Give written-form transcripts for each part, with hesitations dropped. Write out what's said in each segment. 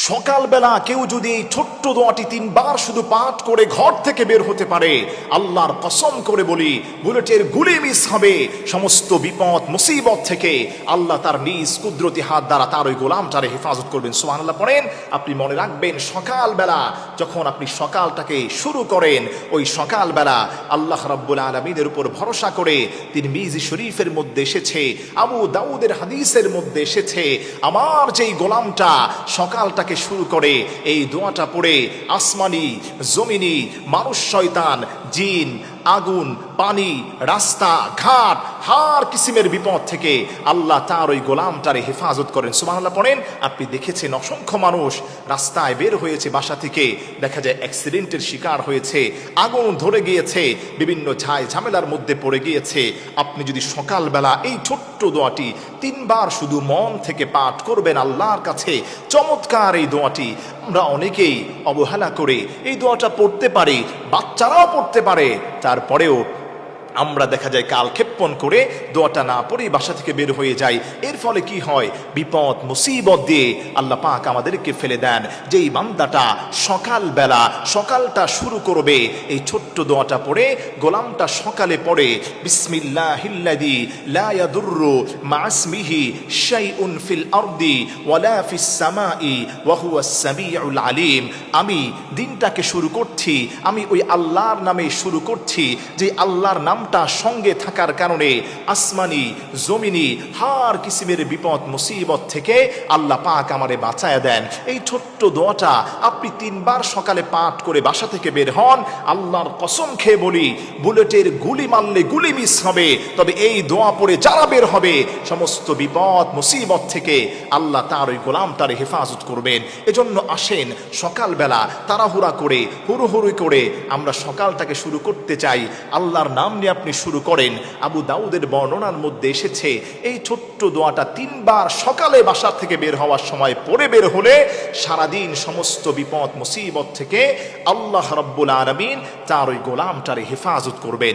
সকালবেলা কেউ যদি এই ছোট্ট দোয়াটি 3 বার শুধু পাঠ করে ঘর থেকে বের হতে পারে, আল্লাহর কসম করে বলি বুলেটের গুলি মিস হবে। সমস্ত বিপদ মুসিবত থেকে আল্লাহ তার নিজ কুদরতি হাত দ্বারা তার ওই গোলামটারে হেফাজত করবেন। সুবহানাল্লাহ পড়েন। আপনি মনে রাখবেন, সকালবেলা যখন আপনি সকালটাকে শুরু করেন, ওই সকালবেলা আল্লাহ রাব্বুল আলামিনের উপর ভরসা করে, তিরমিজি শরীফের মধ্যে এসেছে, আবু দাউদের হাদিসের মধ্যে এসেছে, আমার যেই গোলামটা সকালটাকে শুরু করে এই দোয়াটা পড়ে আসমানি জমিনি মানুষ শয়তান জিন আগুন পানি রাস্তা ঘাট হার কিসিমের বিপদ থেকে আল্লাহ তার ওই গোলামটারে হেফাজত করেন। সুবহানাল্লাহ পড়েন। আপনি দেখেছেন অসংখ্য মানুষ রাস্তায় বের হয়েছে, বাসা থেকে দেখা যায় অ্যাক্সিডেন্টের শিকার হয়েছে, আগুন ধরে গিয়েছে, বিভিন্ন ঝামেলার মধ্যে পড়ে গিয়েছে। আপনি যদি সকালবেলা এই ছোট্ট দোয়াটি 3 বার শুধু মন থেকে পাঠ করবেন আল্লাহর কাছে, চমৎকার এই দোয়াটি আমরা অনেকেই অবহেলা করে এই দোয়াটা পড়তে পারি, বাচ্চারাও পড়তে পারে, তারপরেও আমরা দেখা যায় কালক্ষেপণ করে দোয়াটা না পড়ে বাসা থেকে বের হয়ে যাই। এর ফলে কি হয়, বিপদ মুসিবত দিয়ে আল্লাহ পাক আমাদেরকে ফেলে দেন। যেই বান্দাটা সকালবেলা সকালটা শুরু করবে এই ছোট্ট দোয়াটা পড়ে, গোলামটা সকালে পড়ে বিসমিল্লাহিল্লাযী লা ইয়াদুররু মা ইসমিহি শাইউন ফিল আরদি ওয়ালা ফিস সামাই ওয়া হুয়াস সামিউল আলিম। আমি দিনটাকে শুরু করছি, আমি ওই আল্লাহর নামে শুরু করছি, যে আল্লাহর নাম সঙ্গে থাকার কারণে আসমানি জমিনি হার কিসিমের বিপদ মুসিবত থেকে আল্লাহ পাক আমারে বাঁচায়া দেন। এই ছোট্ট দোয়াটা আপনি 3 বার সকালে পাঠ করে বাসা থেকে বের হন, আল্লাহর কসম খেয়ে বলি বুলেটের গুলি মারলে গুলি মিস হবে, তবে এই দোয়া পড়ে যারা বের হবে সমস্ত বিপদ মুসিবত থেকে আল্লাহ তার ওই গোলামটারে হেফাজত করবেন। এজন্য আসেন সকালবেলা তাড়াহুড়া করে হুড়োহুড়ি করে আমরা সকালটাকে শুরু করতে চাই, আল্লাহর নাম নিয়ে আপনি শুরু করেন। আবু দাউদের বর্ণনার মধ্যে এসেছে এই ছোট্ট দোয়াটা 3 বার সকালে বাসা থেকে বের হওয়ার সময় পড়ে বের হলে সারাদিন সমস্ত বিপদ মুসিবত থেকে আল্লাহ রাব্বুল আলামিন তার ওই গোলামটারে হেফাজত করবেন।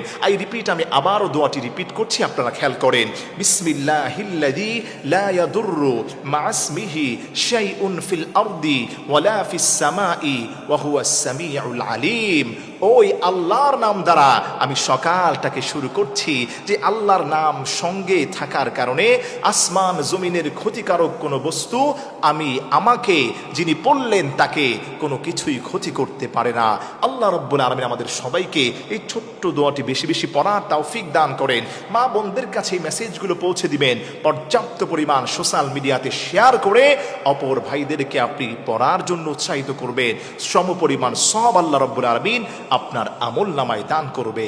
আমি আবারও দোয়াটি রিপিট করছি, আপনারা খেয়াল করেন। বিসমিল্লাহিল্লাযী লা ইয়াদুররু মা ইসমিহি শাইউন ফিল আরদি ওয়ালা ফিস সামাই ওয়া হুয়াস সামিউল আলিম। ওই আল্লাহর নাম দ্বারা আমি সকালটাকে শুরু করছি, যে আল্লাহর নাম সঙ্গে থাকার কারণে আসমান জমিনের ক্ষতিকারক কোনো বস্তু আমাকে যিনি পড়লেন তাকে কোনো কিছুই ক্ষতি করতে পারে না। আল্লাহ রাব্বুল আলামিন আমাদের সবাইকে এই ছোট্ট দোয়াটি বেশি বেশি পড়ার তৌফিক দান করেন। মা বোনদের কাছে এই মেসেজগুলো পৌঁছে দিবেন, পর্যাপ্ত পরিমাণ সোশ্যাল মিডিয়াতে শেয়ার করে অপর ভাইদেরকে আপনি পড়ার জন্য উৎসাহিত করবেন। সমপরিমাণ সওয়াব আল্লাহ রাব্বুল আলামিন আপনার আমল নামায় দান করবে।